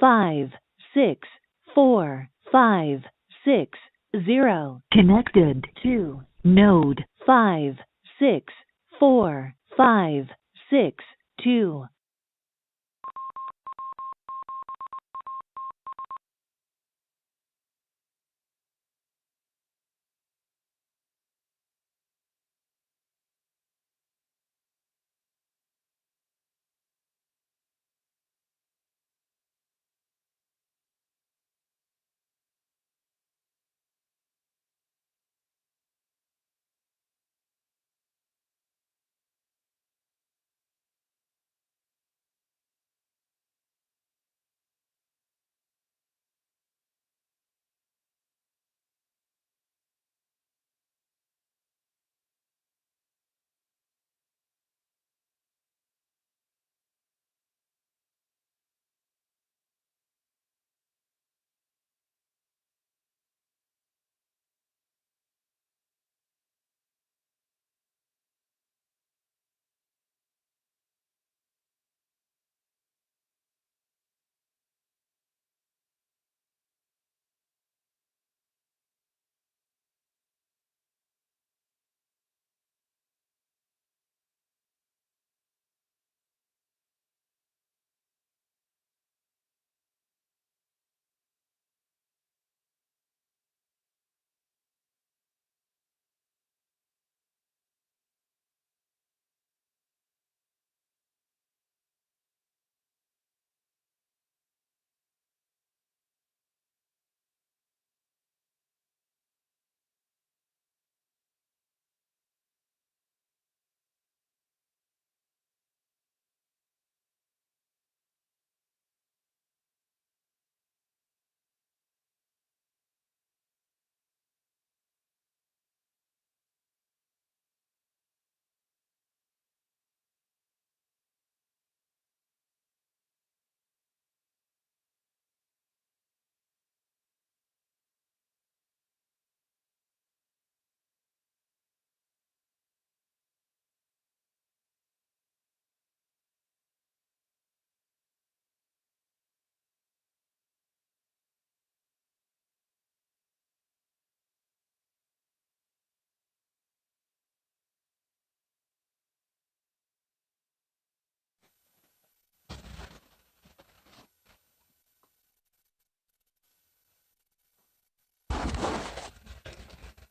5 6 4 5 6 0. Connected to node 5 6 4 5 6 2.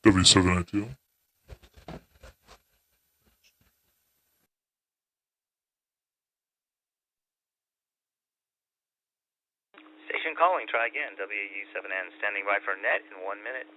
W7ITL. Station calling, try again. WU7N standing by for net in 1 minute.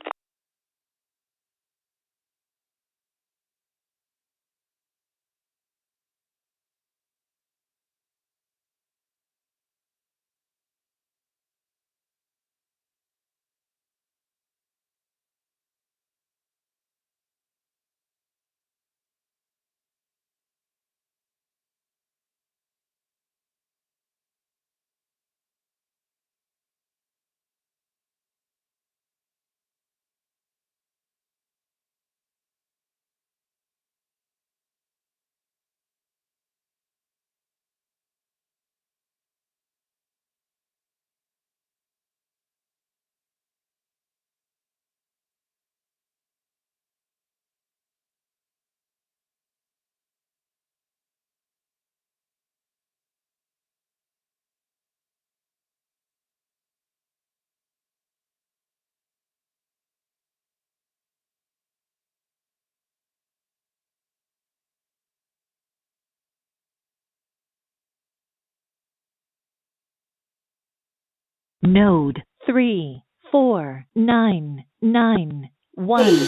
Node 3 4 9 9 1 0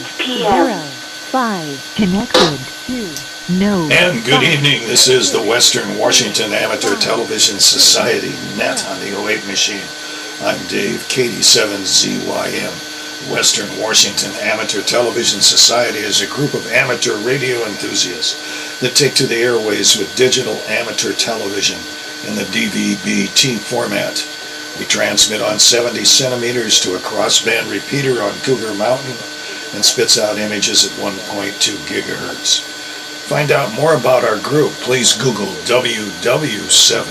5. Connected to node. And good 5. evening. This is the Western Washington Amateur Television Society net on the 08 machine. I'm Dave, KD7ZYM. Western Washington Amateur Television Society is a group of amateur radio enthusiasts that take to the airways with digital amateur television in the DVB-T format. We transmit on 70 centimeters to a crossband repeater on Cougar Mountain and spits out images at 1.2 gigahertz. Find out more about our group, please Google WW7.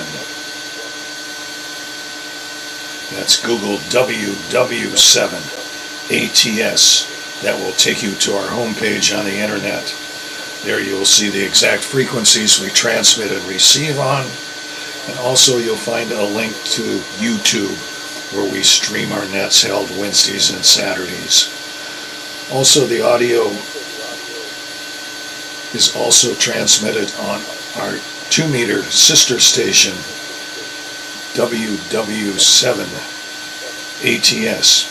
That's Google WW7ATS. That will take you to our homepage on the internet. There you will see the exact frequencies we transmit and receive on, and also you'll find a link to YouTube where we stream our nets held Wednesdays and Saturdays. Also, the audio is also transmitted on our 2-meter sister station, WW7ATS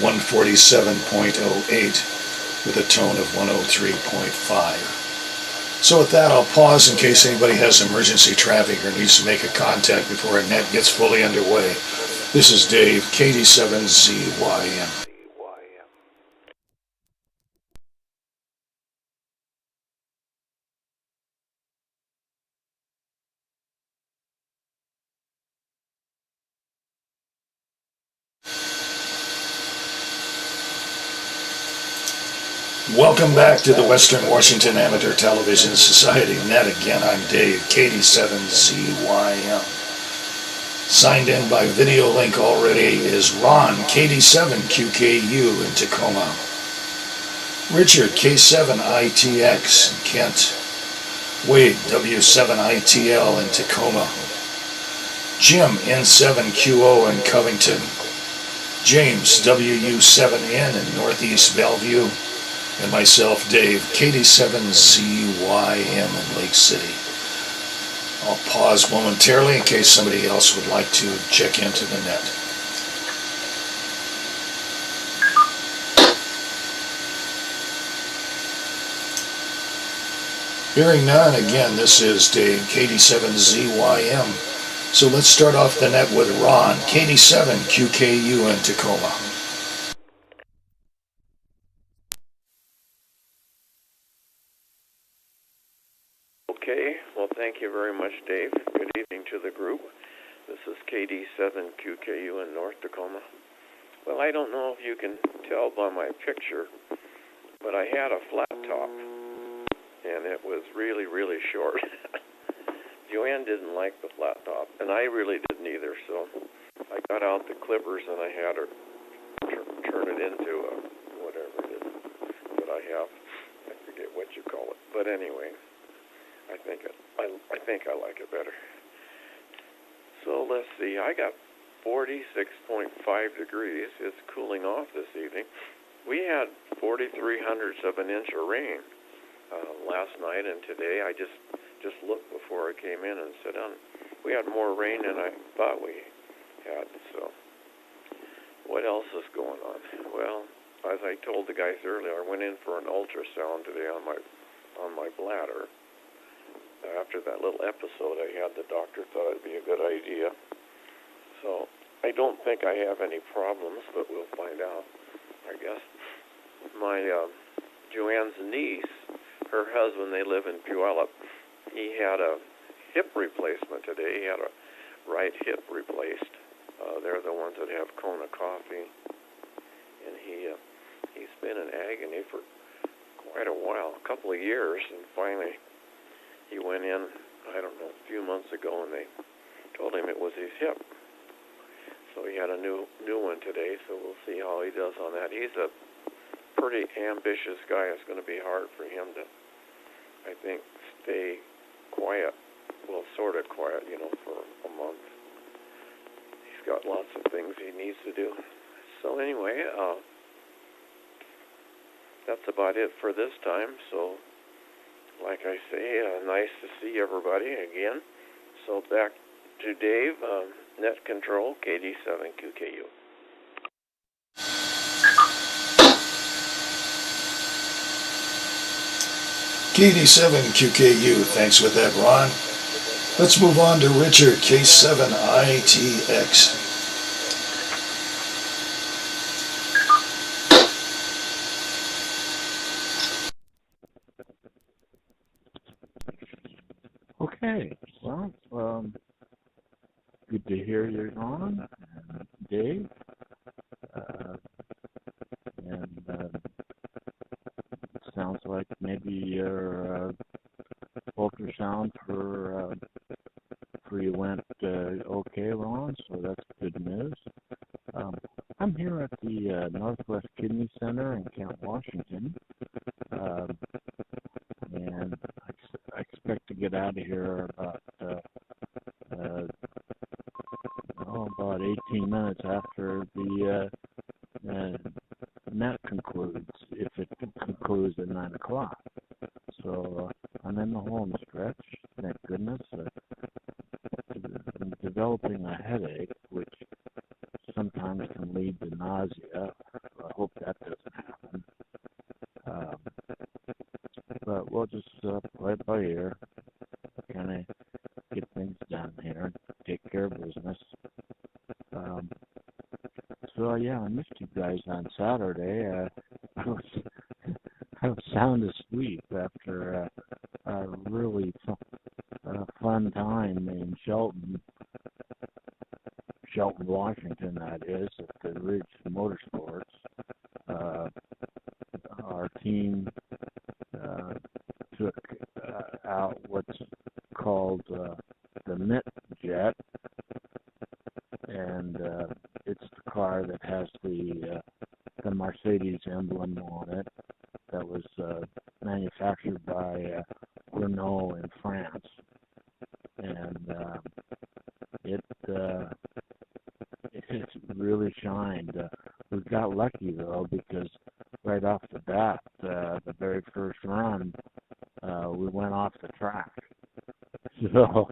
147.08 with a tone of 103.5. So with that, I'll pause in case anybody has emergency traffic or needs to make a contact before our net gets fully underway. This is Dave, KD7ZYM. Welcome back to the Western Washington Amateur Television Society Net. Again, I'm Dave, KD7ZYM. Signed in by video link already is Ron, KD7QKU in Tacoma. Richard, K7ITX in Kent. Wade, W7ITL in Tacoma. Jim, N7QO in Covington. James, WU7N in Northeast Bellevue. And myself, Dave, KD7ZYM in Lake City. I'll pause momentarily in case somebody else would like to check into the net. Hearing none, again, this is Dave, KD7ZYM. So let's start off the net with Ron, KD7QKU in Tacoma. Okay, well, thank you very much, Dave. Good evening to the group. This is KD7QKU in North Tacoma. Well, I don't know if you can tell by my picture, but I had a flat top, and it was really, really short. Joanne didn't like the flat top, and I really didn't either, so I got out the clippers and I had her turn it into a whatever it is that I have. I forget what you call it, but anyway. I think I like it better. So let's see. I got 46.5 degrees. It's cooling off this evening. We had 4/300ths of an inch of rain last night and today. I just looked before I came in and sat down. We had more rain than I thought we had. So what else is going on? Well, as I told the guys earlier, I went in for an ultrasound today on my bladder. After that little episode I had, the doctor thought it'd be a good idea. So I don't think I have any problems, but we'll find out, I guess. My Joanne's niece, her husband, they live in Puyallup. He had a hip replacement today. He had a right hip replaced. They're the ones that have Kona Coffee. And he's been in agony for quite a while, a couple of years, and finally he went in, I don't know, a few months ago, and they told him it was his hip. So he had a new one today, so we'll see how he does on that. He's a pretty ambitious guy. It's going to be hard for him to, I think, stay quiet, well, sort of quiet, for a month. He's got lots of things he needs to do. So anyway, that's about it for this time, so like I say, nice to see everybody again. So back to Dave, Net Control, KD7QKU. KD7QKU, thanks with that, Ron. Let's move on to Richard, K7ITX. Okay, well, good to hear you're on, Dave, and sounds like maybe your ultrasound for you went okay, Ron, so that's good news. here at the Northwest Kidney Center in Camp Washington, and I expect to get out of here about 18 minutes after the net concludes, if it concludes at 9 o'clock. So I'm in the home stretch, thank goodness. I'm developing a headache, which sometimes can lead to nausea. I hope that doesn't happen. But we'll just play it by ear, kind of get things done here, take care of business. So yeah, I missed you guys on Saturday. I was sound asleep after a really fun time in Shelton, Washington, that is, at the Ridge Motorsports. Our team took out what's called the Net Jet, and it's the car that has the Mercedes emblem on it that was manufactured by Renault in France, and it really shined. We got lucky though, because right off the bat, the very first run, we went off the track. So,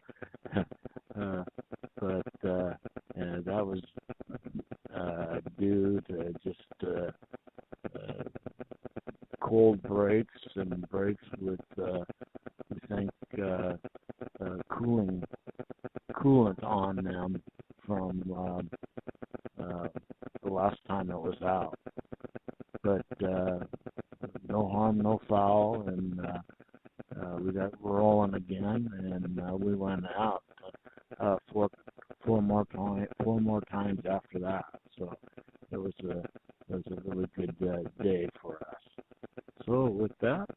but that was due to just cold brakes and brakes with, we think, coolant on them from the last time it was out. But no harm, no foul, and we got rolling again, and we went out four more times after that. So it was a really good day for us. So with that,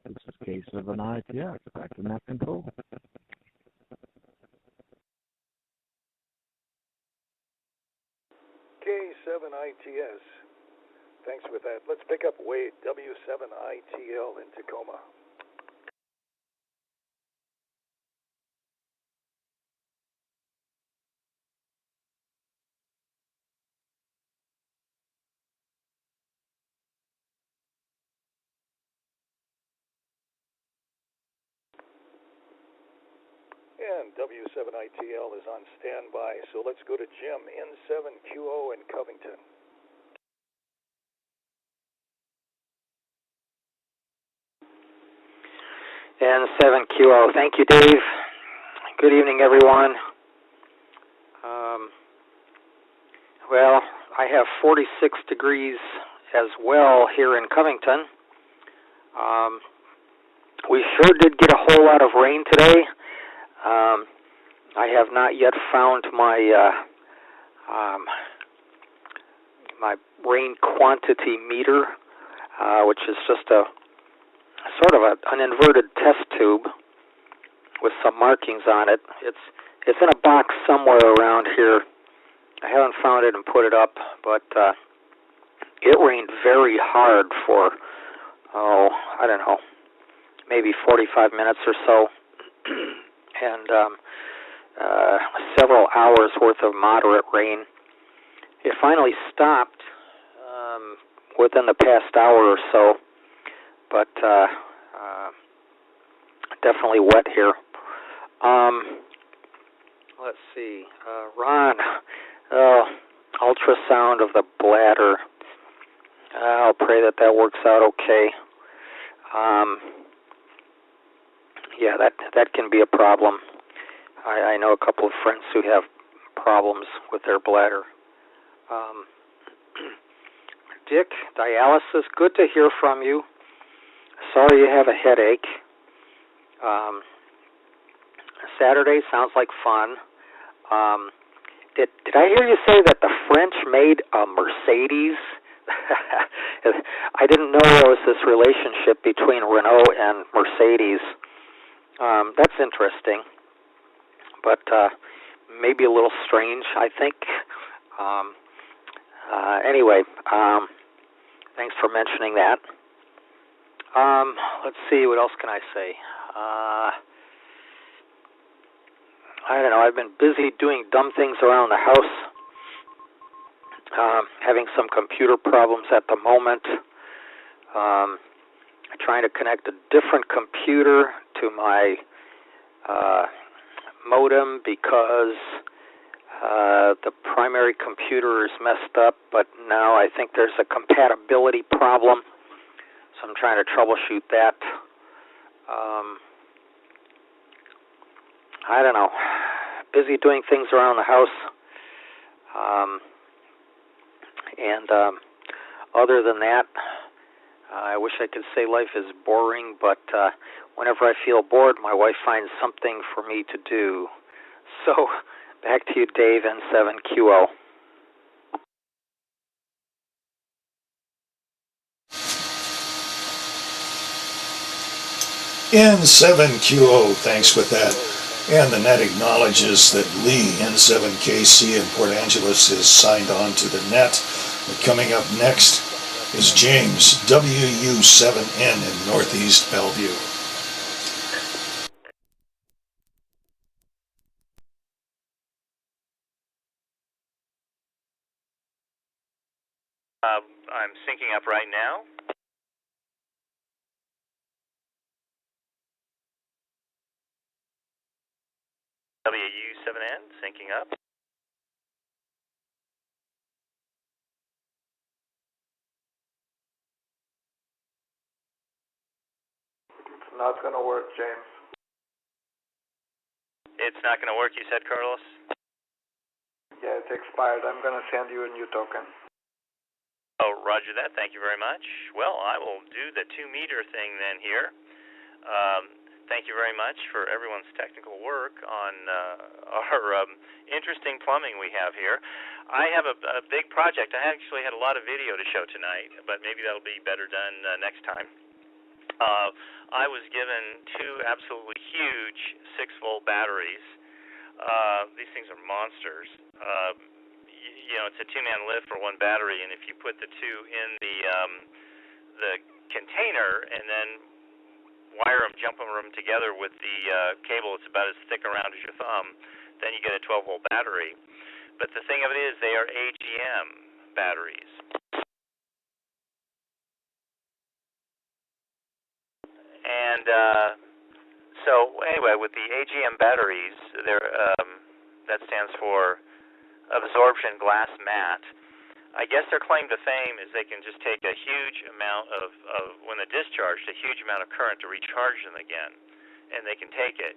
this is K7 ITS, back to Net Control. K7 ITS. Thanks with that. Let's pick up Wade, W7ITL in Tacoma. And W7ITL is on standby, so let's go to Jim, N7QO in Covington. N7QO. Thank you, Dave. Good evening, everyone. Well, I have 46 degrees as well here in Covington. We sure did get a whole lot of rain today. I have not yet found my my rain quantity meter, which is just a sort of an inverted test tube with some markings on it. It's in a box somewhere around here. I haven't found it and put it up, but it rained very hard for, I don't know, maybe 45 minutes or so, and several hours worth of moderate rain. It finally stopped within the past hour or so, but definitely wet here. Let's see, Ron, ultrasound of the bladder. I'll pray that works out okay. Yeah, that can be a problem. I know a couple of friends who have problems with their bladder. Dick, dialysis, good to hear from you. Sorry you have a headache. Saturday sounds like fun. Did I hear you say that the French made a Mercedes? I didn't know there was this relationship between Renault and Mercedes. That's interesting, but maybe a little strange, I think. Anyway, thanks for mentioning that. Let's see, what else can I say? I don't know, I've been busy doing dumb things around the house, having some computer problems at the moment, trying to connect a different computer to my modem because the primary computer is messed up, but now I think there's a compatibility problem, so I'm trying to troubleshoot that. I don't know, busy doing things around the house, and other than that, I wish I could say life is boring, but whenever I feel bored, my wife finds something for me to do. So, back to you, Dave, N7QO. N7QO, thanks with that. And the net acknowledges that Lee, N7KC in Port Angeles, is signed on to the net. But coming up next is James, WU7N in Northeast Bellevue. I'm syncing up right now. WU7N, syncing up. It's not going to work, James. It's not going to work, you said, Carlos? Yeah, it's expired. I'm going to send you a new token. Oh, roger that. Thank you very much. Well, I will do the 2-meter thing then here. Thank you very much for everyone's technical work on our interesting plumbing we have here. I have a big project. I actually had a lot of video to show tonight, but maybe that'll be better done next time. I was given 2 absolutely huge 6-volt batteries. These things are monsters. You know, it's a 2-man lift for 1 battery, and if you put the 2 in the container and then wire them, jump them together with the cable that's about as thick around as your thumb, then you get a 12-volt battery. But the thing of it is, they are AGM batteries. And so anyway, with the AGM batteries, that stands for absorption glass mat. I guess their claim to fame is they can just take a huge amount of when they're discharged, a huge amount of current to recharge them again, and they can take it.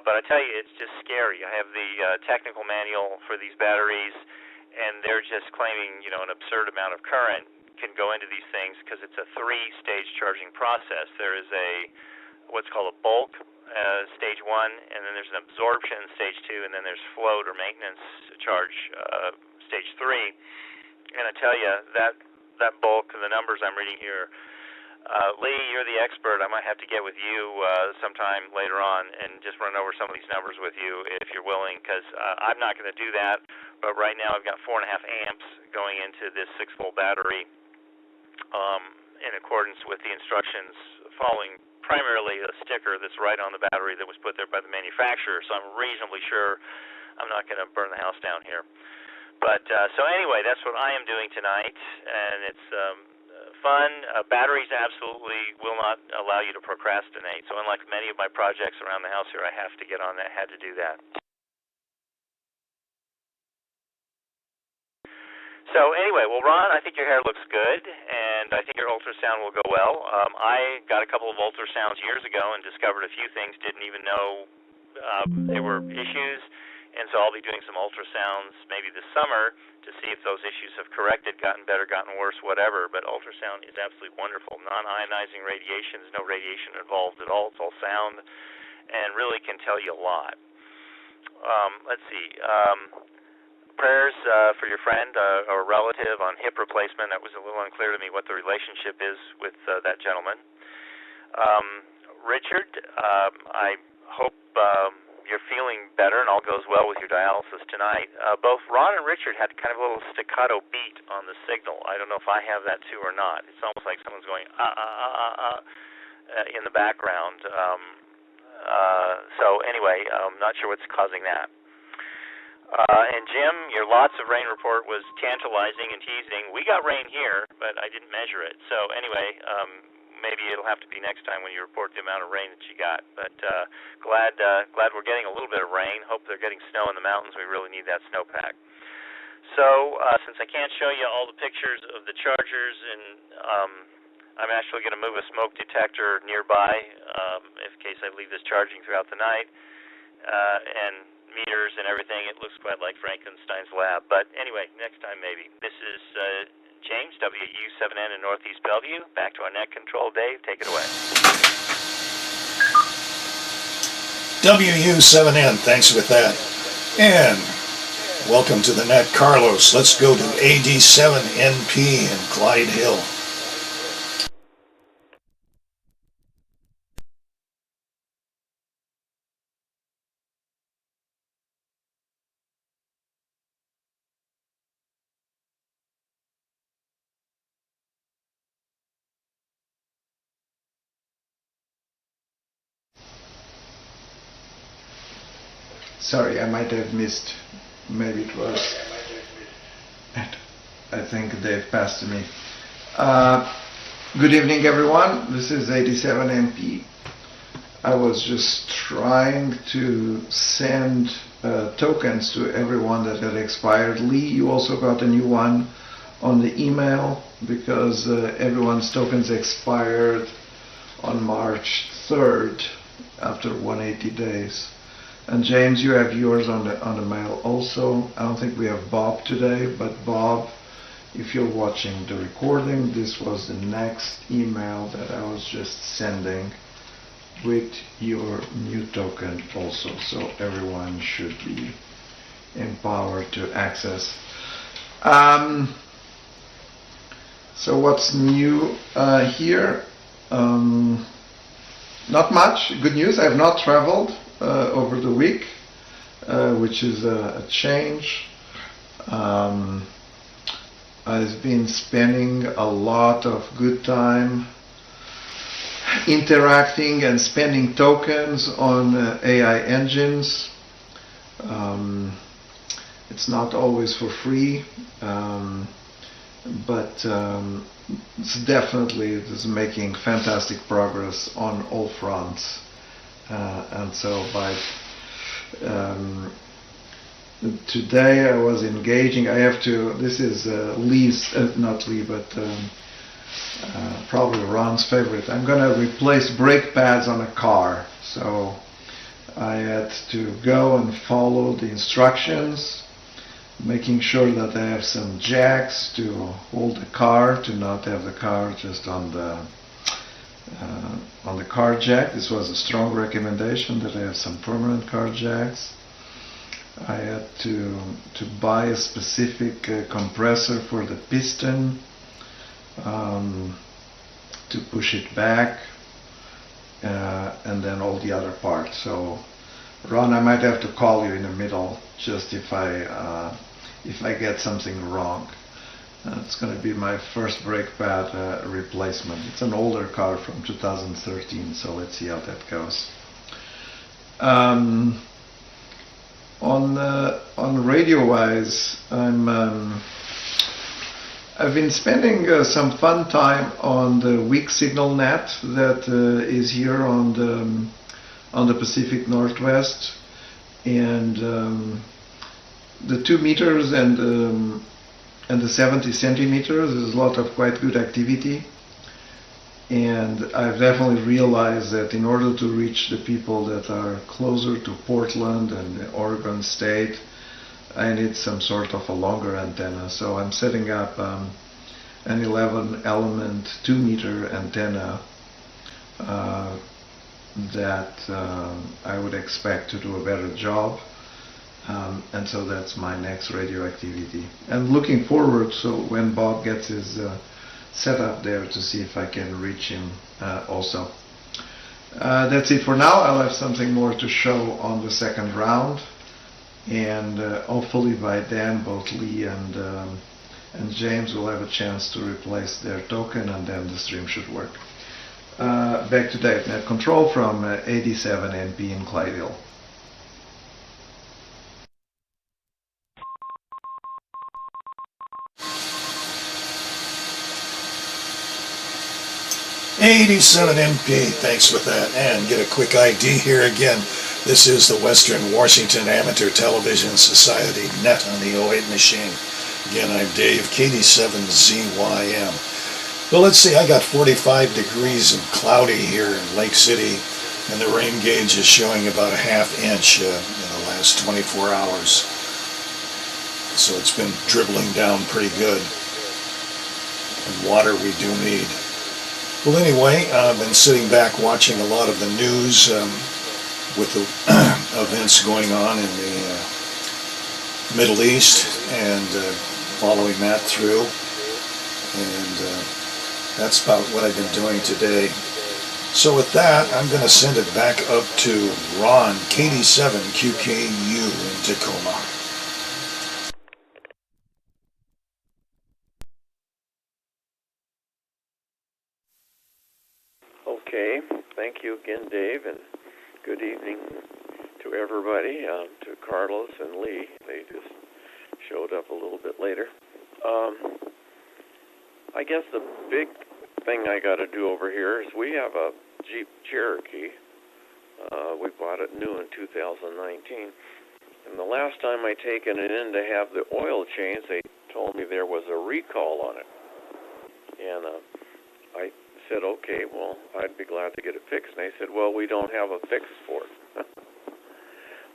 But I tell you, it's just scary. I have the technical manual for these batteries, and they're just claiming, you know, an absurd amount of current can go into these things because it's a 3-stage charging process. There is what's called a bulk stage 1, and then there's an absorption stage 2, and then there's float or maintenance charge stage 3. And I tell you, that bulk, the numbers I'm reading here, Lee, you're the expert. I might have to get with you sometime later on and just run over some of these numbers with you if you're willing, because I'm not going to do that. But right now I've got 4.5 amps going into this 6-volt battery in accordance with the instructions, following primarily a sticker that's right on the battery that was put there by the manufacturer. So I'm reasonably sure I'm not going to burn the house down here. But so anyway, that's what I am doing tonight, and it's fun. Batteries absolutely will not allow you to procrastinate. So unlike many of my projects around the house here, I have to get on that, had to do that. So anyway, well, Ron, I think your hair looks good, and I think your ultrasound will go well. I got a couple of ultrasounds years ago and discovered a few things, didn't even know there were issues, and so I'll be doing some ultrasounds maybe this summer to see if those issues have corrected, gotten better, gotten worse, whatever. But ultrasound is absolutely wonderful. Non-ionizing radiation, there's no radiation involved at all. It's all sound and really can tell you a lot. Let's see. Prayers for your friend or relative on hip replacement. That was a little unclear to me what the relationship is with that gentleman. Richard, I hope you're feeling better and all goes well with your dialysis tonight. Both Ron and Richard had kind of a little staccato beat on the signal. I don't know if I have that too or not. It's almost like someone's going in the background. So anyway, not sure what's causing that. And Jim, your lots of rain report was tantalizing and teasing. We got rain here, but I didn't measure it. So anyway, maybe it'll have to be next time when you report the amount of rain that you got. But glad we're getting a little bit of rain. Hope they're getting snow in the mountains. We really need that snowpack. So since I can't show you all the pictures of the chargers, and I'm actually going to move a smoke detector nearby in case I leave this charging throughout the night, and meters and everything. It looks quite like Frankenstein's lab. But anyway, next time maybe. This is James, WU7N in Northeast Bellevue. Back to our net control. Dave, take it away. WU7N, thanks with that. And welcome to the net, Carlos. Let's go to AD7NP in Clyde Hill. Sorry, I might have missed. Maybe it was. I think Dave passed to me. Good evening, everyone. This is 87MP. I was just trying to send tokens to everyone that had expired. Lee, you also got a new one on the email because everyone's tokens expired on March 3rd after 180 days. And James, you have yours on the mail also. I don't think we have Bob today, but Bob, if you're watching the recording, this was the next email that I was just sending with your new token also. So everyone should be empowered to access. So what's new here? Not much. Good news, I have not traveled over the week, which is a change. I've been spending a lot of good time interacting and spending tokens on AI engines. It's not always for free, but it's definitely making fantastic progress on all fronts. And so by today I was engaging. I have to, this is Lee's, not Lee, but probably Ron's favorite. I'm going to replace brake pads on a car. So I had to go and follow the instructions, making sure that I have some jacks to hold the car, to not have the car just on the car jack. This was a strong recommendation that I have some permanent car jacks. I had to buy a specific compressor for the piston to push it back, and then all the other parts. So Ron, I might have to call you in the middle just if I get something wrong. It's going to be my first brake pad replacement. It's an older car from 2013, so let's see how that goes. On radio-wise, I've been spending some fun time on the weak signal net that is here on the Pacific Northwest, and the 2 meters and the 70 centimeters is a lot of quite good activity. And I've definitely realized that in order to reach the people that are closer to Portland and the Oregon State, I need some sort of a longer antenna. So I'm setting up an 11 element 2 meter antenna that I would expect to do a better job. And so that's my next radio activity. And looking forward, so when Bob gets his set up there, to see if I can reach him also. That's it for now. I'll have something more to show on the second round, and hopefully by then both Lee and James will have a chance to replace their token, and then the stream should work. Back to DATV Net Control from 87NP in Clydeville. '87MP, thanks with that. And get a quick ID here again. This is the Western Washington Amateur Television Society Net on the 08 machine. Again, I'm Dave, KD7ZYM. Well, let's see, I got 45 degrees and cloudy here in Lake City, and the rain gauge is showing about a ½ inch in the last 24 hours. So it's been dribbling down pretty good. And water we do need. Well, anyway, I've been sitting back watching a lot of the news with the events going on in the Middle East and following that through. And that's about what I've been doing today. So with that, I'm going to send it back up to Ron, KD7QKU in Tacoma. Okay, thank you again, Dave, and good evening to everybody, to Carlos and Lee. They just showed up a little bit later. I guess the big thing I got to do over here is we have a Jeep Cherokee. We bought it new in 2019. And the last time I taken it in to have the oil changed, they told me there was a recall on it. And I said, okay, well, I'd be glad to get it fixed. And they said, well, we don't have a fix for it.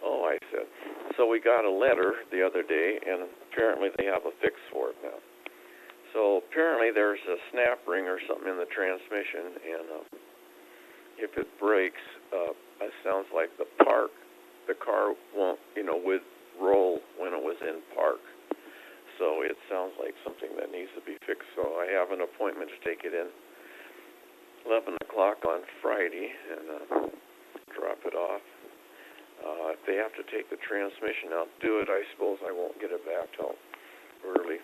Oh, I said. So we got a letter the other day, and apparently they have a fix for it now. So apparently there's a snap ring or something in the transmission, and if it breaks, it sounds like the car won't, would roll when it was in park. So it sounds like something that needs to be fixed. So I have an appointment to take it in 11 o'clock on Friday and drop it off. If they have to take the transmission out, do it. I suppose I won't get it back till early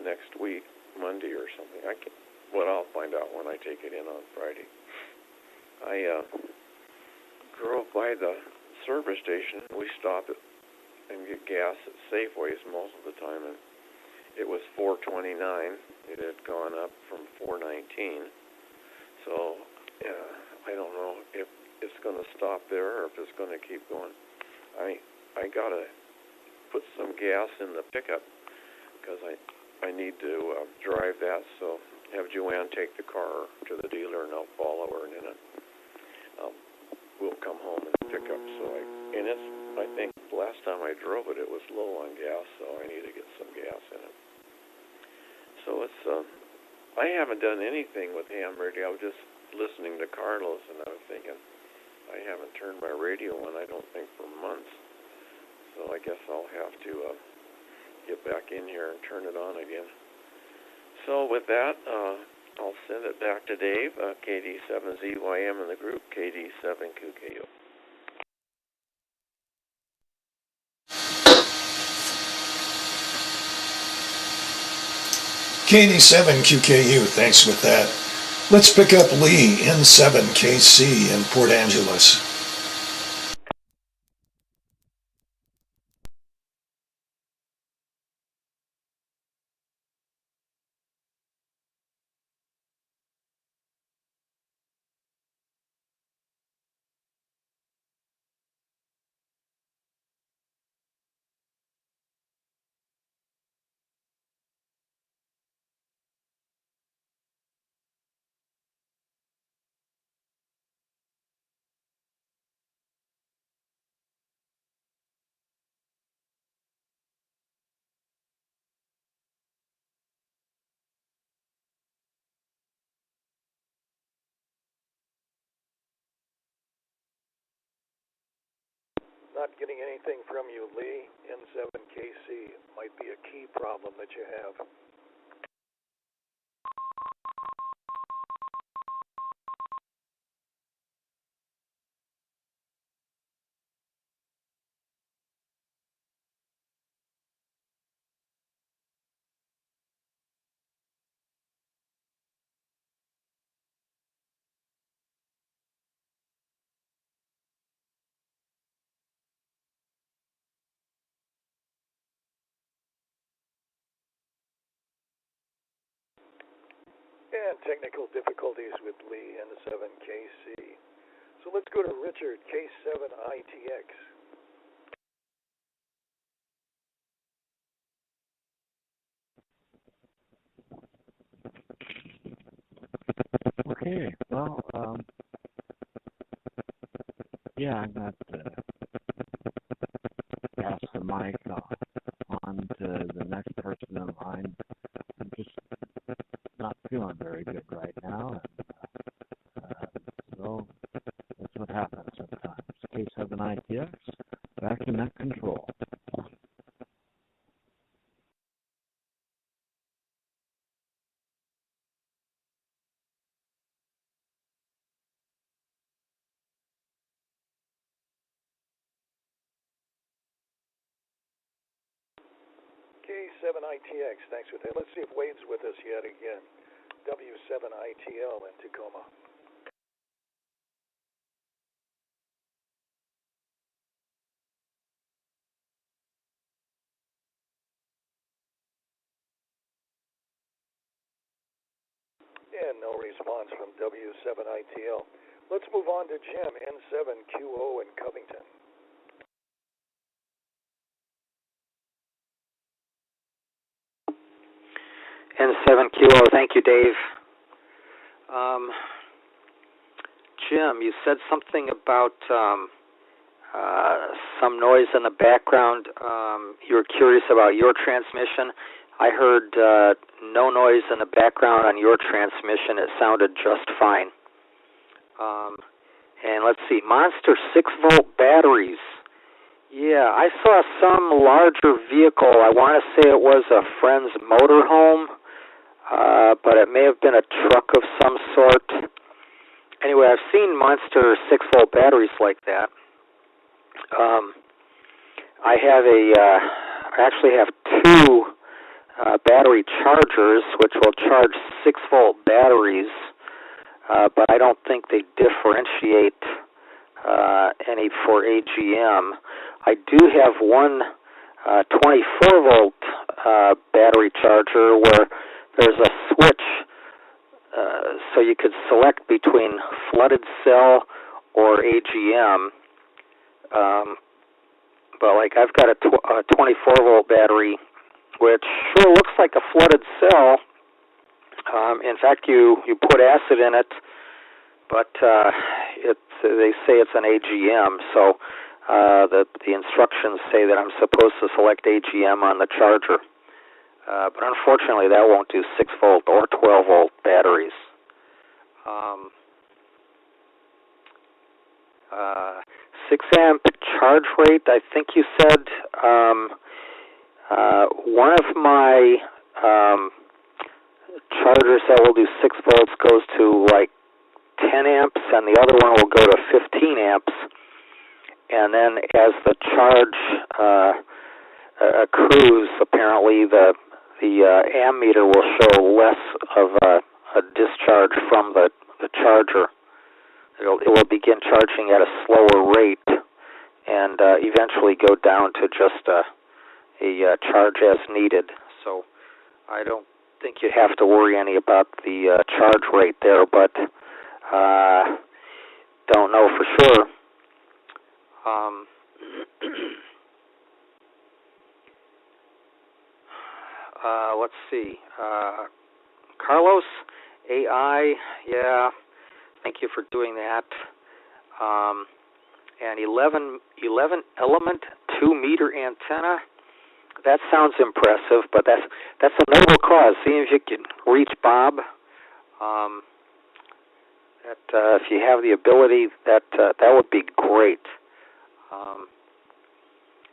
next week, Monday or something. I'll find out when I take it in on Friday. I drove by the service station. We stop it and get gas at Safeways most of the time, and it was $4.29. It had gone up from $4.19. So I don't know if it's going to stop there or if it's going to keep going. I got to put some gas in the pickup because I need to drive that. So have Joanne take the car to the dealer and I'll follow her, and then we'll come home and pick up. So I think last time I drove it, it was low on gas, so I need to get some gas in it. So it's I haven't done anything with ham radio. I was just listening to Carlos, and I was thinking, I haven't turned my radio on, I don't think, for months. So I guess I'll have to get back in here and turn it on again. So with that, I'll send it back to Dave, KD7ZYM in the group, KD7QKU. KD7QKU, thanks with that. Let's pick up Lee, N7KC in Port Angeles. Not getting anything from you, Lee. N7KC might be a key problem that you have. And technical difficulties with Lee and the 7KC. So let's go to Richard, K7ITX. Okay, well, yeah, I'm going to pass the mic on to the next person in line. I'm just not feeling very good right now, and so that's what happens sometimes. K7ITX, back to net control. K7ITX, thanks for that. Let's see if Wade's with us yet again. W7ITL in Tacoma. And no response from W7ITL. Let's move on to Jim, N7QO in Covington. N7QO, thank you, Dave. Jim, you said something about some noise in the background. You were curious about your transmission. I heard no noise in the background on your transmission. It sounded just fine. And let's see, Monster 6-volt batteries. Yeah, I saw some larger vehicle. I want to say it was a friend's motorhome, but it may have been a truck of some sort. Anyway, I've seen Monster 6-volt batteries like that. I actually have two battery chargers, which will charge 6-volt batteries, but I don't think they differentiate any for AGM. I do have one 24-volt battery charger where there's a switch, so you could select between flooded cell or AGM. But like I've got a 24-volt battery, which sure looks like a flooded cell. In fact, you put acid in it, but they say it's an AGM. So the instructions say that I'm supposed to select AGM on the charger. But unfortunately, that won't do 6-volt or 12-volt batteries. 6-amp charge rate, I think you said. One of my chargers that will do 6 volts goes to like 10 amps, and the other one will go to 15 amps. And then as the charge accrues, apparently the ammeter will show less of a discharge from the charger. It will begin charging at a slower rate and eventually go down to just a charge as needed. So I don't think you have to worry any about the charge rate there, but don't know for sure. Let's see. Carlos, AI, yeah, thank you for doing that. And 11 element 2-meter antenna. That sounds impressive, but that's a noble cause. See if you can reach Bob. If you have the ability, that would be great.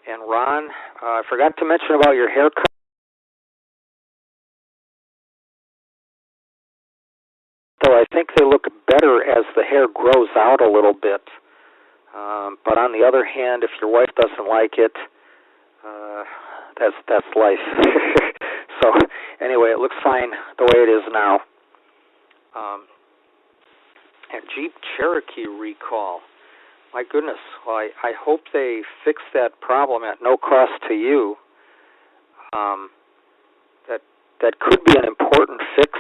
And Ron, I forgot to mention about your haircut. Though I think they look better as the hair grows out a little bit. But on the other hand, if your wife doesn't like it, that's life. So anyway, it looks fine the way it is now. And Jeep Cherokee recall. My goodness, well, I hope they fix that problem at no cost to you. That could be an important fix.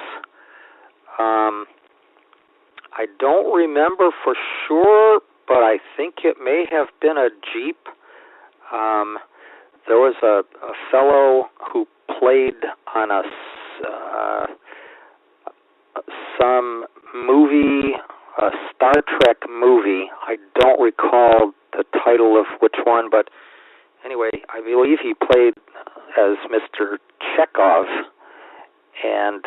I don't remember for sure, but I think it may have been a Jeep. There was a fellow who played on some movie, a Star Trek movie. I don't recall the title of which one, but anyway, I believe he played as Mr. Chekhov, and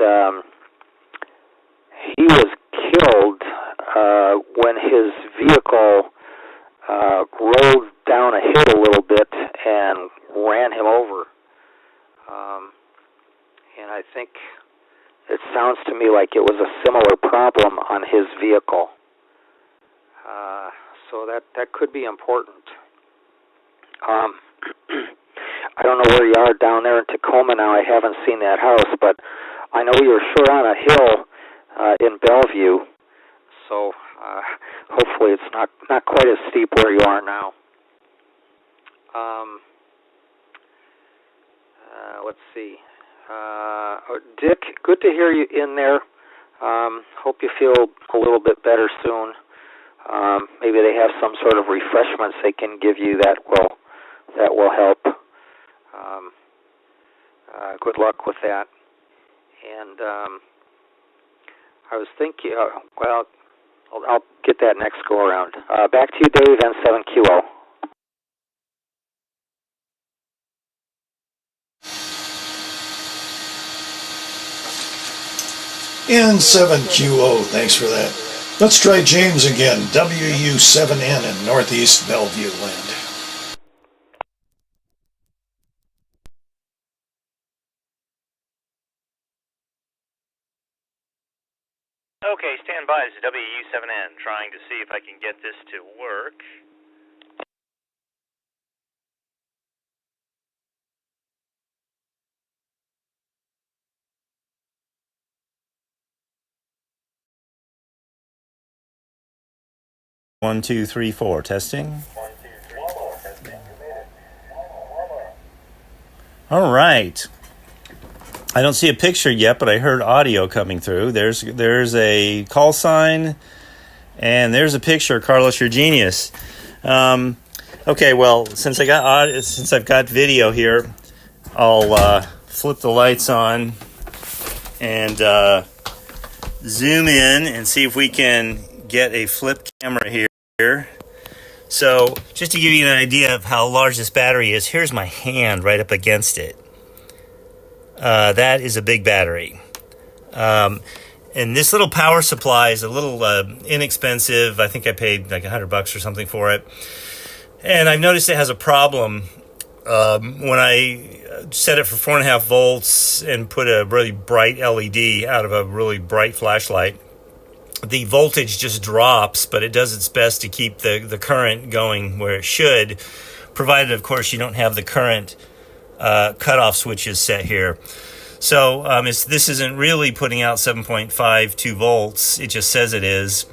he was killed when his vehicle rolled down a hill a little bit and ran him over. And I think it sounds to me like it was a similar problem on his vehicle. So that could be important. I don't know where you are down there in Tacoma now. I haven't seen that house, but I know you're sure on a hill in Bellevue. So hopefully it's not quite as steep where you are now. Let's see. Dick, good to hear you in there. Hope you feel a little bit better soon. Maybe they have some sort of refreshments they can give you that will help. Good luck with that. And I was thinking, well, I'll get that next go around. Back to you, Dave, N7QO. N7QO, thanks for that. Let's try James again, WU7N in Northeast Bellevue land. Okay, stand by. This is WU7N, trying to see if I can get this to work. One, two, three, four. Testing. All right. I don't see a picture yet, but I heard audio coming through. There's a call sign, and there's a picture. Carlos, you're a genius. Okay, well, since I've got video here, I'll flip the lights on and zoom in and see if we can get a flip camera here. So, just to give you an idea of how large this battery is, here's my hand right up against it. That is a big battery. And this little power supply is a little inexpensive. I think I paid like $100 or something for it. And I've noticed it has a problem. When I set it for 4.5 volts and put a really bright LED out of a really bright flashlight, the voltage just drops, but it does its best to keep the current going where it should, provided, of course, you don't have the current cutoff switches set here. So this isn't really putting out 7.52 volts. It just says it is.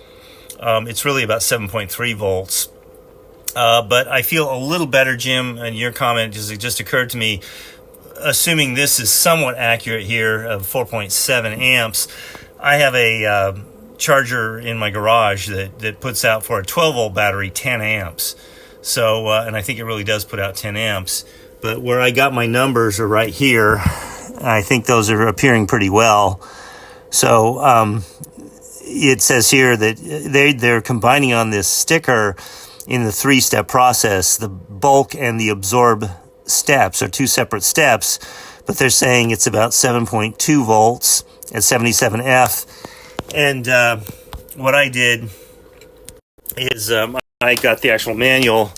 It's really about 7.3 volts. But I feel a little better, Jim, and your comment just occurred to me. Assuming this is somewhat accurate here of 4.7 amps, I have a charger in my garage that puts out for a 12-volt battery 10 amps. So, and I think it really does put out 10 amps. But where I got my numbers are right here. I think those are appearing pretty well. So it says here that they're combining on this sticker in the 3-step process. The bulk and the absorb steps are 2 separate steps, but they're saying it's about 7.2 volts at 77F. And what I did is I got the actual manual,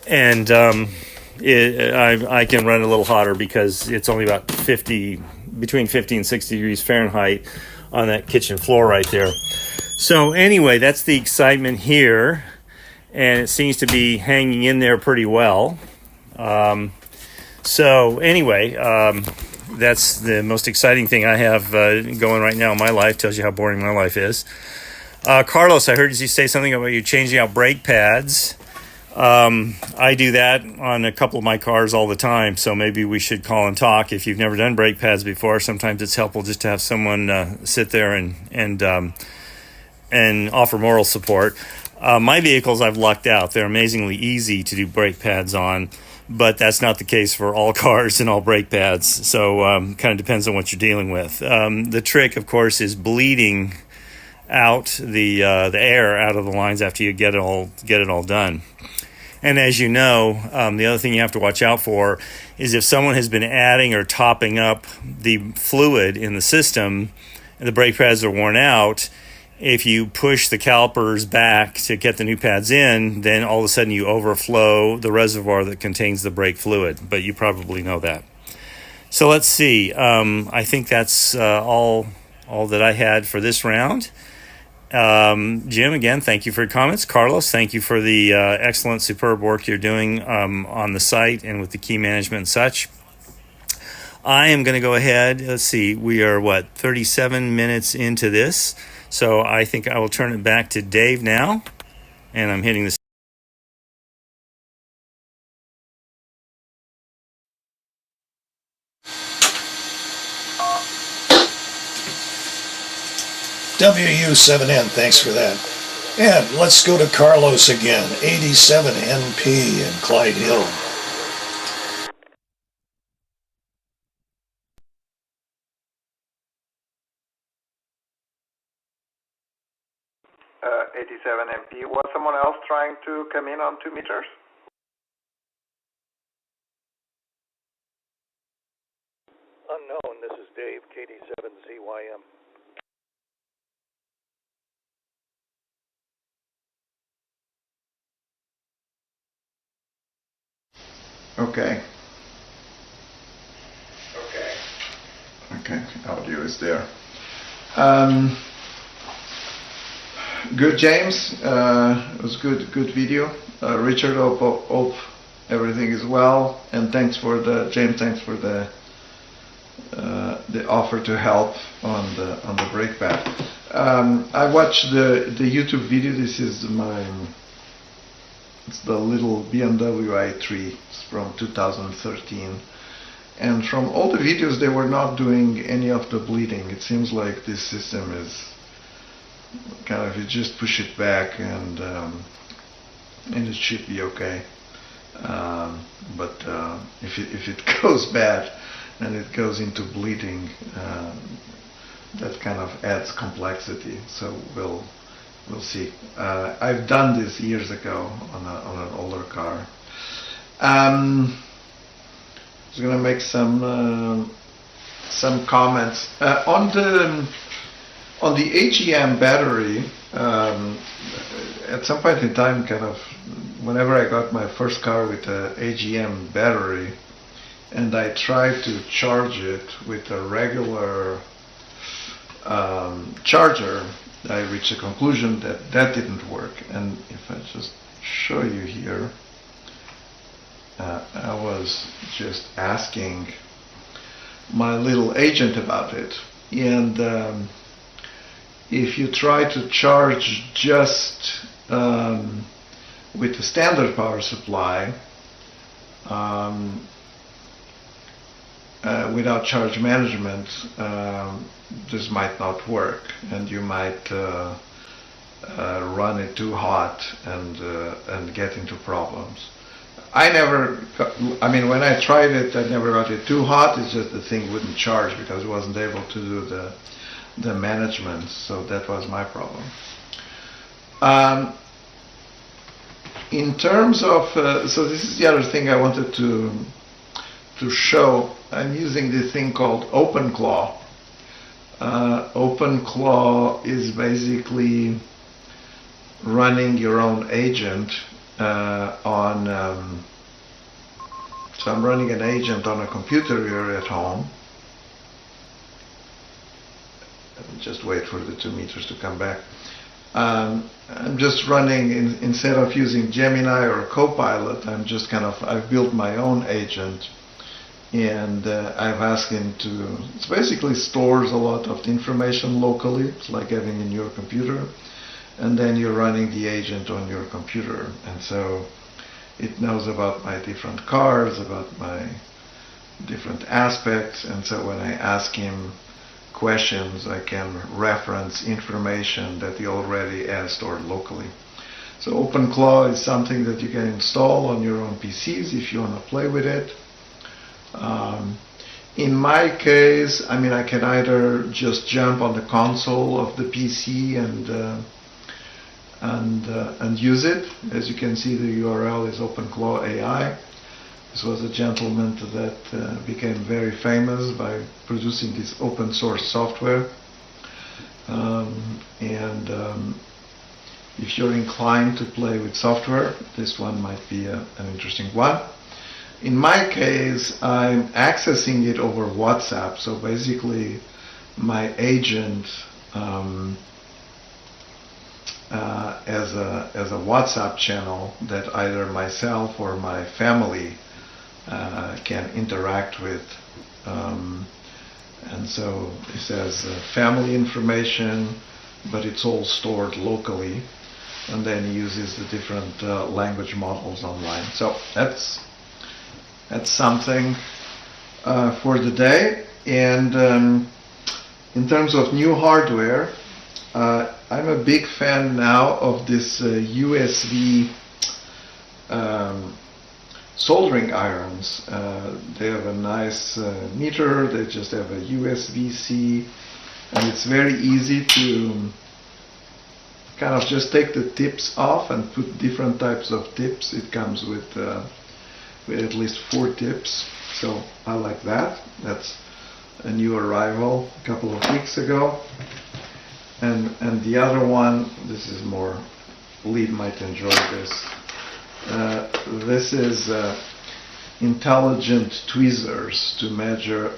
and I can run a little hotter because it's only about between 50 and 60 degrees Fahrenheit on that kitchen floor right there. So anyway, that's the excitement here, and it seems to be hanging in there pretty well. So anyway, that's the most exciting thing I have going right now in my life. Tells you how boring my life is. Carlos, I heard you say something about you changing out brake pads. I do that on a couple of my cars all the time, so maybe we should call and talk. If you've never done brake pads before, sometimes it's helpful just to have someone sit there and offer moral support. My vehicles I've lucked out. They're amazingly easy to do brake pads on, but that's not the case for all cars and all brake pads, so kind of depends on what you're dealing with. The trick, of course, is bleeding out the air out of the lines after you get it all done. And as you know, the other thing you have to watch out for is if someone has been adding or topping up the fluid in the system and the brake pads are worn out, if you push the calipers back to get the new pads in, then all of a sudden you overflow the reservoir that contains the brake fluid. But you probably know that. So let's see. I think that's all that I had for this round. Jim, again, thank you for your comments. Carlos, thank you for the excellent, superb work you're doing on the site and with the key management and such. I am going to go ahead. Let's see. We are, 37 minutes into this. So I think I will turn it back to Dave now. And I'm hitting this. WU7N, thanks for that. And let's go to Carlos again, 87NP in Clyde Hill. Uh, 87MP. Was someone else trying to come in on 2 meters? Unknown, this is Dave, KD7ZYM. Okay. Okay, audio is there. Good, James. It was good video. Richard, hope everything is well. And thanks for James. Thanks for the offer to help on the brake pad. I watched the YouTube video. This is it's the little BMW i3. It's from 2013. And from all the videos, they were not doing any of the bleeding. It seems like this system is kind of, you just push it back and it should be okay. But if it goes bad and it goes into bleeding, that kind of adds complexity. So we'll see. I've done this years ago on an older car. I was going to make some comments on the AGM battery. At some point in time, kind of, whenever I got my first car with an AGM battery, and I tried to charge it with a regular charger, I reached a conclusion that didn't work. And if I just show you here, I was just asking my little agent about it, and if you try to charge just with the standard power supply without charge management, this might not work, and you might run it too hot and get into problems. When I tried it, I never got it too hot. It's just the thing wouldn't charge because it wasn't able to do the management. So that was my problem. In terms of, so this is the other thing I wanted to show. I'm using this thing called OpenClaw. OpenClaw is basically running your own agent on. So I'm running an agent on a computer here at home. Just wait for the 2 meters to come back. I'm just running, instead of using Gemini or Copilot, I've built my own agent, and I've asked him to, it basically stores a lot of the information locally. It's like having in your computer, and then you're running the agent on your computer. And so It knows about my different cars, about my different aspects, and so when I ask him questions, I can reference information that he already has stored locally. So OpenClaw is something that you can install on your own PCs if you want to play with it. In my case, I mean, I can either just jump on the console of the PC and use it. As you can see, the URL is OpenClaw AI. This was a gentleman that became very famous by producing this open source software. If you're inclined to play with software, this one might be an interesting one. In my case, I'm accessing it over WhatsApp. So basically, my agent as a WhatsApp channel that either myself or my family can interact with. And so it says family information, but it's all stored locally, and then he uses the different language models online. So that's something for the day. And in terms of new hardware, I'm a big fan now of this USB soldering irons. They have a nice meter. They just have a USB-C, and it's very easy to kind of just take the tips off and put different types of tips. It comes with at least 4 tips, so I like that. That's a new arrival a couple of weeks ago. And the other one, this is more, Lee might enjoy this. This is intelligent tweezers to measure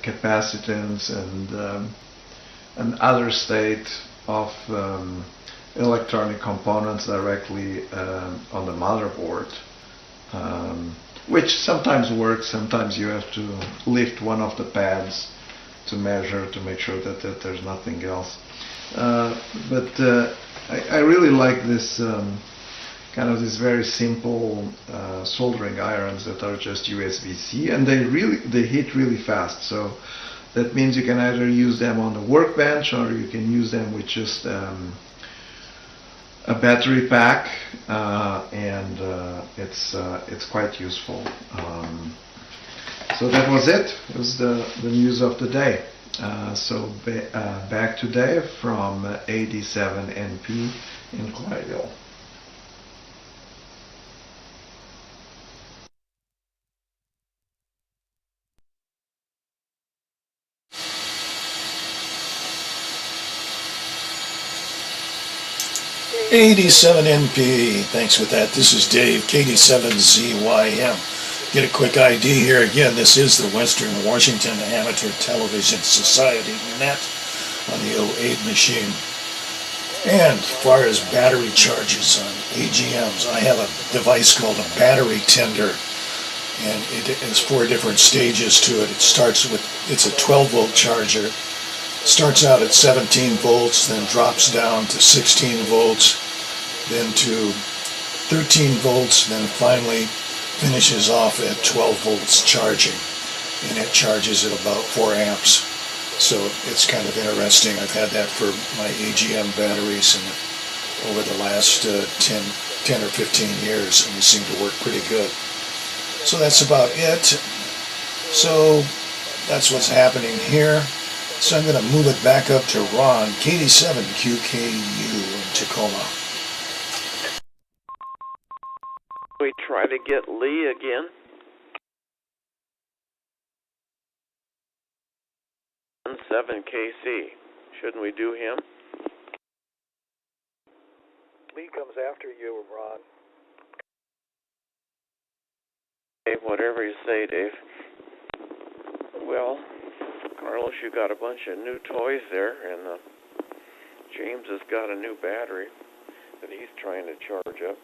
capacitance and other state of electronic components directly on the motherboard, which sometimes works. Sometimes you have to lift one of the pads to measure to make sure that there's nothing else. But I really like this kind of this very simple soldering irons that are just USB-C, and they hit really fast. So that means you can either use them on the workbench, or you can use them with just a battery pack, and it's quite useful. So that was it. It was the news of the day. So back to Dave from 87NP in Clydeville. '87NP, thanks with that. This is Dave, KD7ZYM. Get a quick ID here. Again, this is the Western Washington Amateur Television Society Net on the 08 machine. And as far as battery charges on AGMs, I have a device called a battery tender, and it has 4 different stages to it. It starts with, it's a 12-volt charger. Starts out at 17 volts, then drops down to 16 volts, then to 13 volts, then finally finishes off at 12 volts charging, and it charges at about 4 amps. So it's kind of interesting. I've had that for my AGM batteries and over the last 10 or 15 years, and they seem to work pretty good. So that's about it. So that's what's happening here. So I'm going to move it back up to Ron, KD7QKU in Tacoma. We try to get Lee again. KC. Shouldn't we do him? Lee comes after you, Ron. Dave, whatever you say, Dave. Well, Carlos, you got a bunch of new toys there, and James has got a new battery that he's trying to charge up.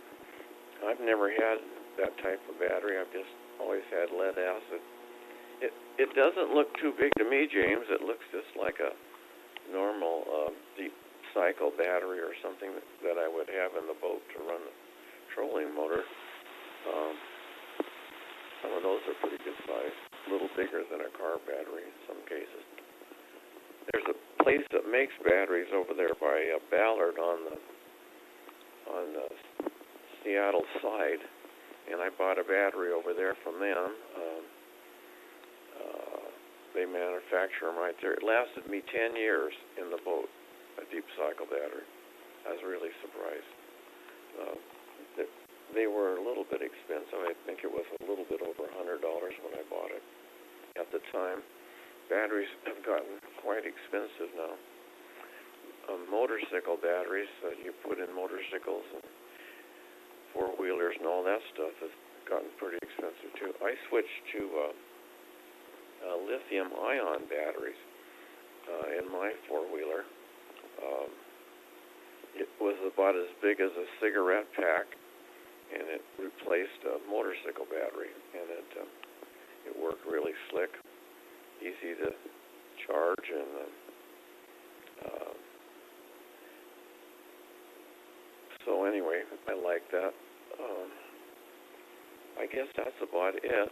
I've never had that type of battery. I've just always had lead acid. It doesn't look too big to me, James. It looks just like a normal deep cycle battery or something that I would have in the boat to run the trolling motor. Some of those are pretty good size, a little bigger than a car battery in some cases. There's a place that makes batteries over there by Ballard on the Seattle side, and I bought a battery over there from them. They manufacture them right there. It lasted me 10 years in the boat, a deep cycle battery. I was really surprised. They were a little bit expensive. I think it was a little bit over $100 when I bought it at the time. Batteries have gotten quite expensive now. Motorcycle batteries that you put in motorcycles and four-wheelers and all that stuff has gotten pretty expensive too. I switched to lithium-ion batteries in my four-wheeler. It was about as big as a cigarette pack, and it replaced a motorcycle battery, and it worked really slick, easy to charge, and so anyway, I like that. I guess that's about it.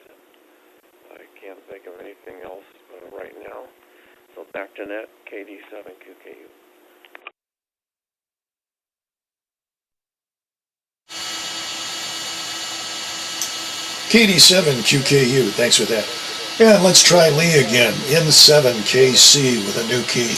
I can't think of anything else right now. So back to net, KD7QKU. KD7QKU, thanks for that. Yeah, and let's try Lee again. N7KC with a new key.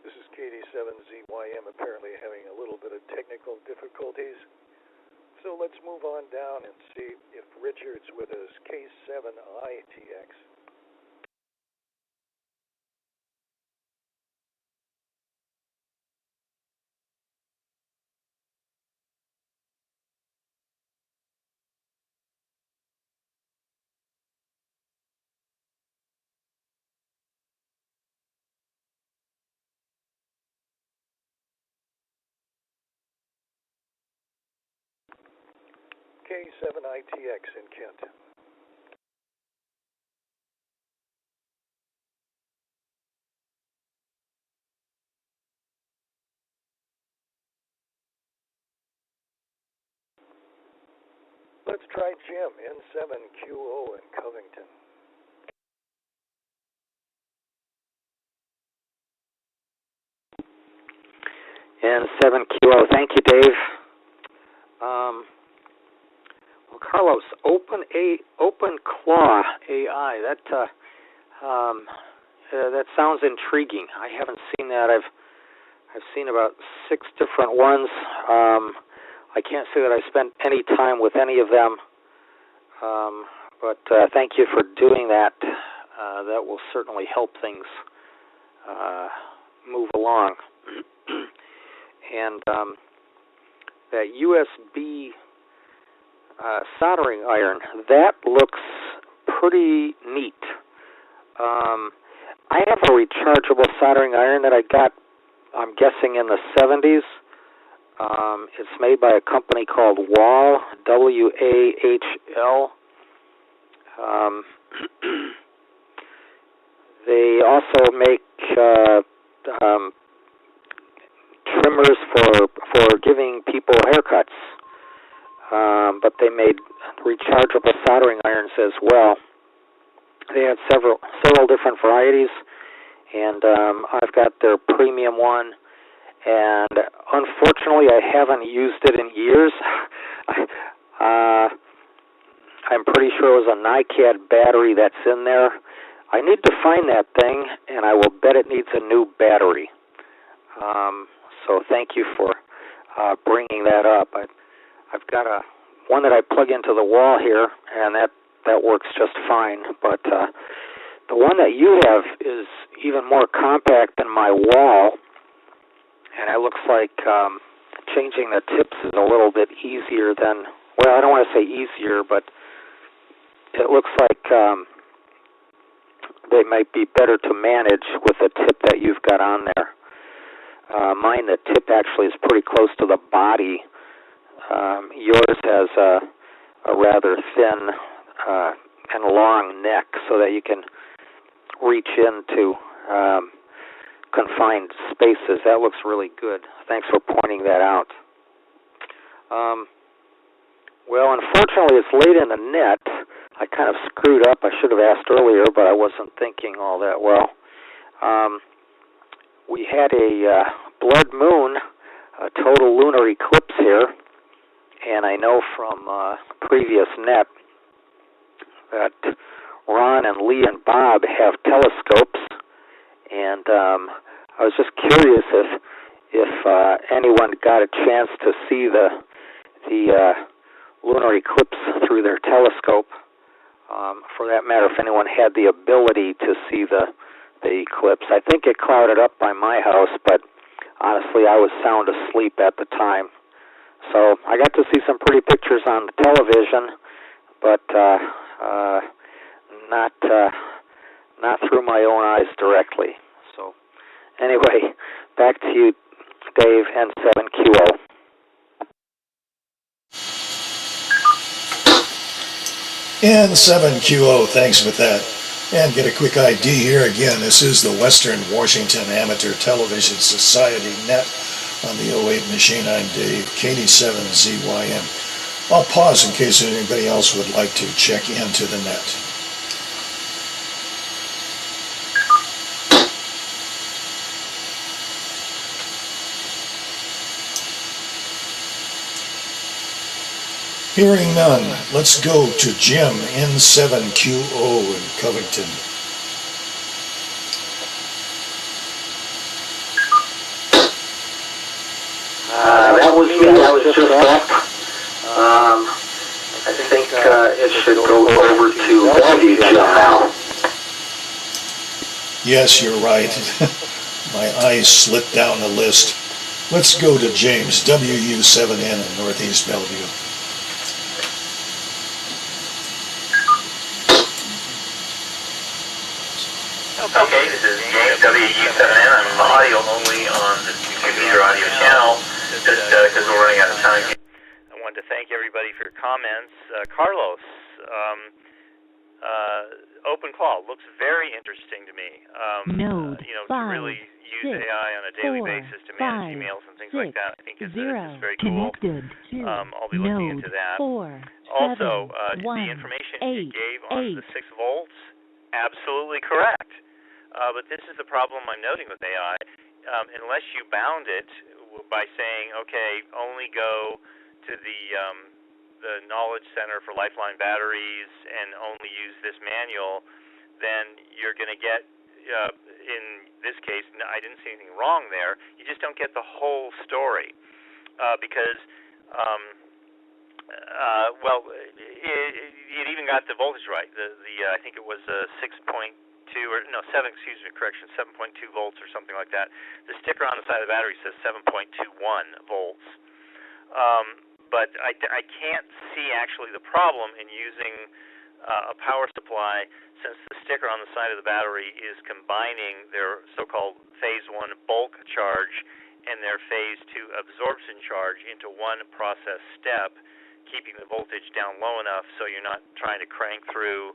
This is KD7ZYM apparently having a little bit of technical difficulties. So let's move on down and see if Richard's with us, K7ITX. K7ITX in Kent. Let's try Jim, N7QO in Covington. N7QO, thank you, Dave. Well, Carlos, Open Claw AI. That sounds intriguing. I haven't seen that. I've seen about 6 different ones. I can't say that I spent any time with any of them, but thank you for doing that. That will certainly help things move along. And that USB soldering iron, that looks pretty neat. I have a rechargeable soldering iron that I got, I'm guessing, in the 70s. It's made by a company called Wahl, W-A-H-L. They also make trimmers for giving people haircuts, but they made rechargeable soldering irons as well. They had several different varieties, and I've got their premium one. And unfortunately, I haven't used it in years. I'm pretty sure it was a NiCad battery that's in there. I need to find that thing, and I will bet it needs a new battery. So thank you for bringing that up. I've got one that I plug into the wall here, and that works just fine. But the one that you have is even more compact than my wall. And it looks like changing the tips is a little bit easier than well, I don't want to say easier, but it looks like they might be better to manage with a tip that you've got on there. Mine, the tip actually is pretty close to the body. Yours has a rather thin and long neck so that you can reach into confined spaces. That looks really good. Thanks for pointing that out. Well, unfortunately, it's late in the net. I kind of screwed up. I should have asked earlier, but I wasn't thinking all that well. We had a blood moon, a total lunar eclipse here, and I know from previous net that Ron and Lee and Bob have telescopes, and I was just curious if anyone got a chance to see the lunar eclipse through their telescope. For that matter, if anyone had the ability to see the eclipse. I think it clouded up by my house, but honestly, I was sound asleep at the time. So I got to see some pretty pictures on the television, but not through my own eyes directly. So anyway, back to you, Dave, N7QO. N7QO, thanks with that. And get a quick ID here again. This is the Western Washington Amateur Television Society Net on the 08 machine. I'm Dave, KD7ZYM. I'll pause in case anybody else would like to check into the net. Hearing none, let's go to Jim, N7QO in Covington. That was me. I was just up. I think it should go over to Jim now. Yes, you're right. My eyes slipped down the list. Let's go to James, WU7N in Northeast Bellevue. Okay, this is James, WU7N. I'm audio only on the computer audio channel, just because we're running out of time. I wanted to thank everybody for your comments. Carlos, open call looks very interesting to me. Node to really use AI on a daily basis to manage emails and things like that, I think is very cool. I'll be looking into that. Also, the information you gave on the 6 volts, absolutely correct. But this is the problem I'm noting with AI. Unless you bound it by saying, okay, only go to the Knowledge Center for Lifeline batteries and only use this manual, then you're going to get, in this case, I didn't see anything wrong there. You just don't get the whole story because, it even got the voltage right. I think it was 7.2 volts or something like that. The sticker on the side of the battery says 7.21 volts. But I can't see actually the problem in using a power supply, since the sticker on the side of the battery is combining their so-called phase 1 bulk charge and their phase 2 absorption charge into one process step, keeping the voltage down low enough so you're not trying to crank through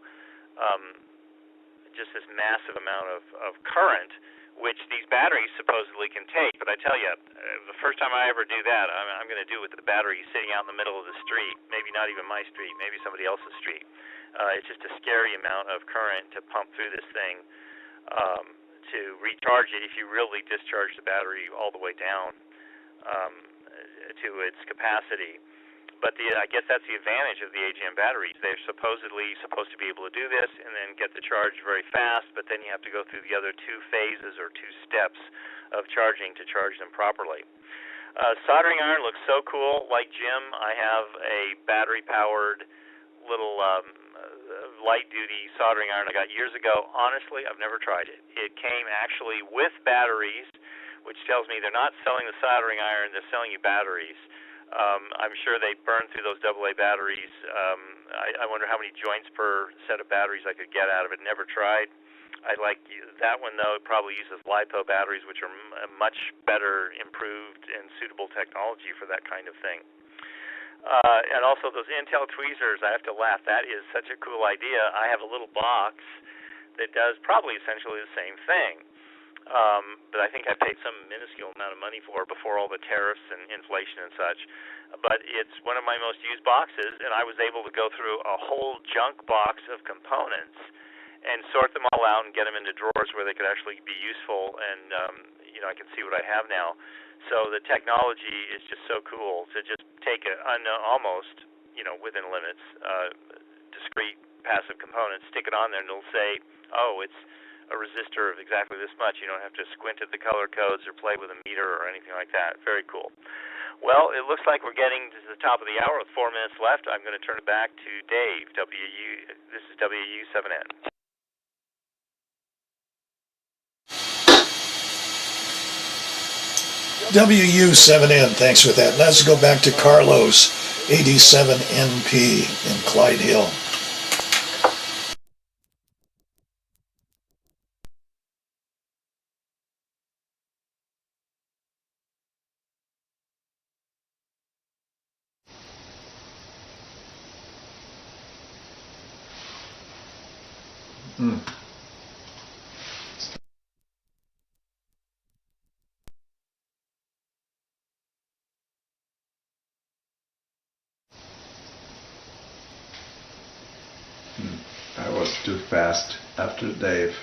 just this massive amount of current, which these batteries supposedly can take. But I tell you, the first time I ever do that, I'm going to do it with the battery sitting out in the middle of the street, maybe not even my street, maybe somebody else's street. It's just a scary amount of current to pump through this thing to recharge it if you really discharge the battery all the way down to its capacity. But I guess that's the advantage of the AGM batteries. They're supposedly supposed to be able to do this and then get the charge very fast, but then you have to go through the other 2 phases or 2 steps of charging to charge them properly. Soldering iron looks so cool. Like Jim, I have a battery-powered little light-duty soldering iron I got years ago. Honestly, I've never tried it. It came actually with batteries, which tells me they're not selling the soldering iron, they're selling you batteries. I'm sure they burn through those AA batteries. I wonder how many joints per set of batteries I could get out of it. Never tried. I like that one though. It probably uses LiPo batteries, which are much better, improved, and suitable technology for that kind of thing. And also those Intel tweezers. I have to laugh. That is such a cool idea. I have a little box that does probably essentially the same thing. But I think I paid some minuscule amount of money for it before all the tariffs and inflation and such. But it's one of my most used boxes, and I was able to go through a whole junk box of components and sort them all out and get them into drawers where they could actually be useful. And I can see what I have now. So the technology is just so cool to just take almost within limits discrete passive components, stick it on there, and it'll say, oh, it's a resistor of exactly this much. You don't have to squint at the color codes or play with a meter or anything like that. Very cool. Well, it looks like we're getting to the top of the hour with 4 minutes left. I'm going to turn it back to Dave. This is WU7N. WU7N, thanks for that. Let's go back to Carlos, 87NP in Clyde Hill. I was too fast after Dave.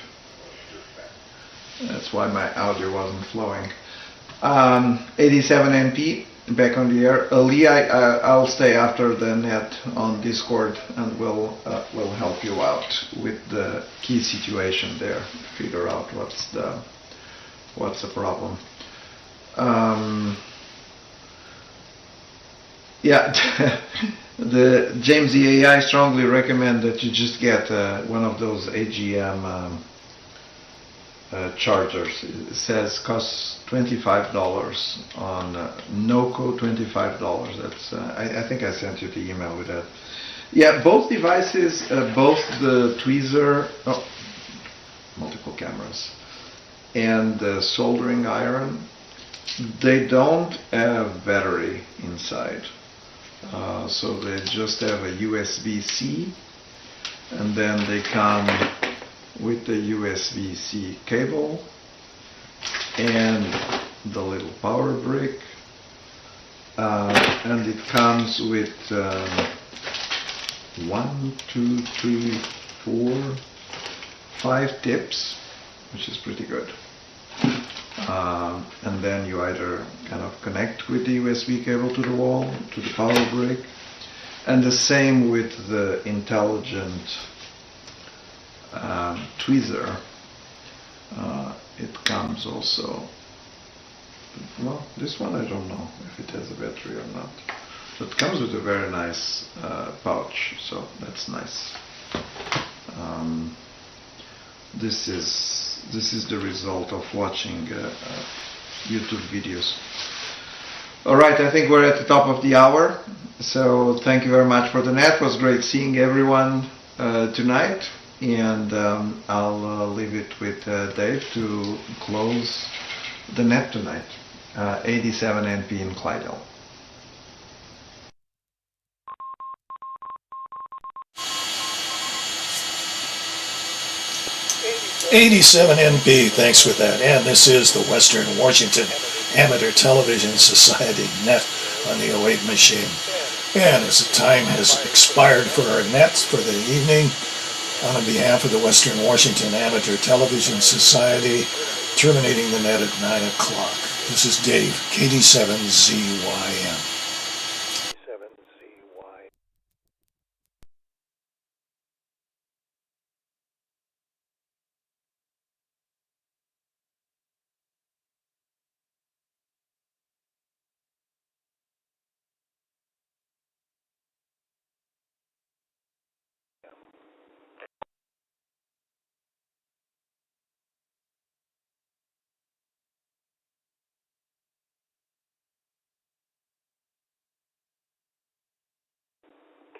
That's why my audio wasn't flowing. 87NP, back on the air. Lee, I'll stay after the net on Discord and we'll help you out with the key situation there. Figure out what's the problem. The James EAI strongly recommend that you just get one of those AGM chargers. It says costs $25 on NOCO, $25. That's I think I sent you the email with that. Yeah, both devices, both the tweezer, multiple cameras, and the soldering iron, they don't have battery inside. So they just have a USB-C, and then they come with the USB-C cable and the little power brick, and it comes with 1, 2, 3, 4, 5 tips, which is pretty good. And then you either kind of connect with the USB cable to the wall, to the power brick, and the same with the intelligent tweezer. It comes also, well, this one I don't know if it has a battery or not, but it comes with a very nice pouch, so that's nice. This is the result of watching YouTube videos. All right, I think we're at the top of the hour. So thank you very much for the net. It was great seeing everyone tonight. And I'll leave it with Dave to close the net tonight. 87NP in Clydell. 87NP, thanks for that. And this is the Western Washington Amateur Television Society net on the 08 machine. And as the time has expired for our nets for the evening, on behalf of the Western Washington Amateur Television Society, terminating the net at 9 o'clock. This is Dave, KD7ZYM.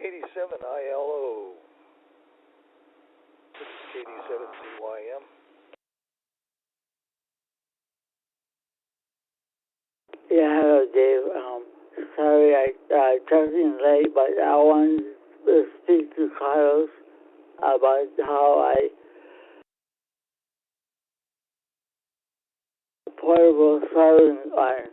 KD7ILO. This is KD7ZYM. Yeah, hello, Dave. Sorry I jumped in late, but I want to speak to Carlos about how I portable soldering iron.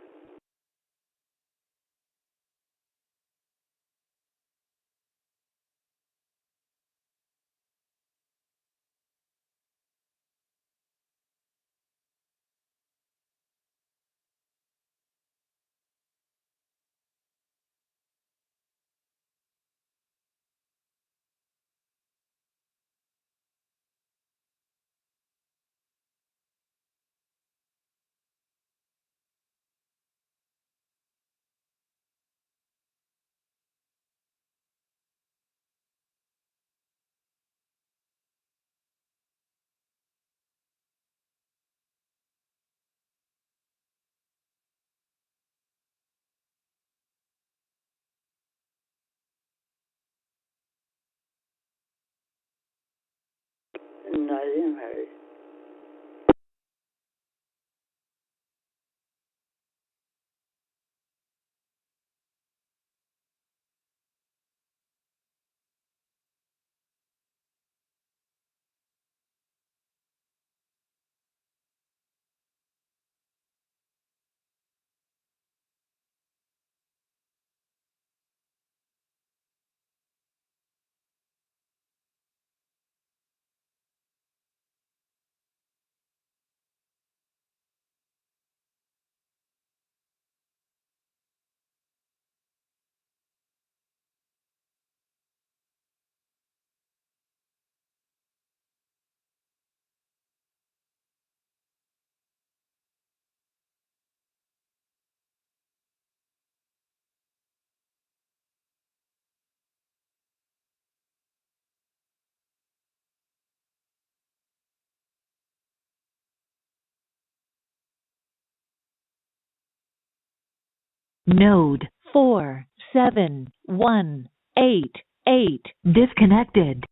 Nothing, Harry. Node 471888 disconnected.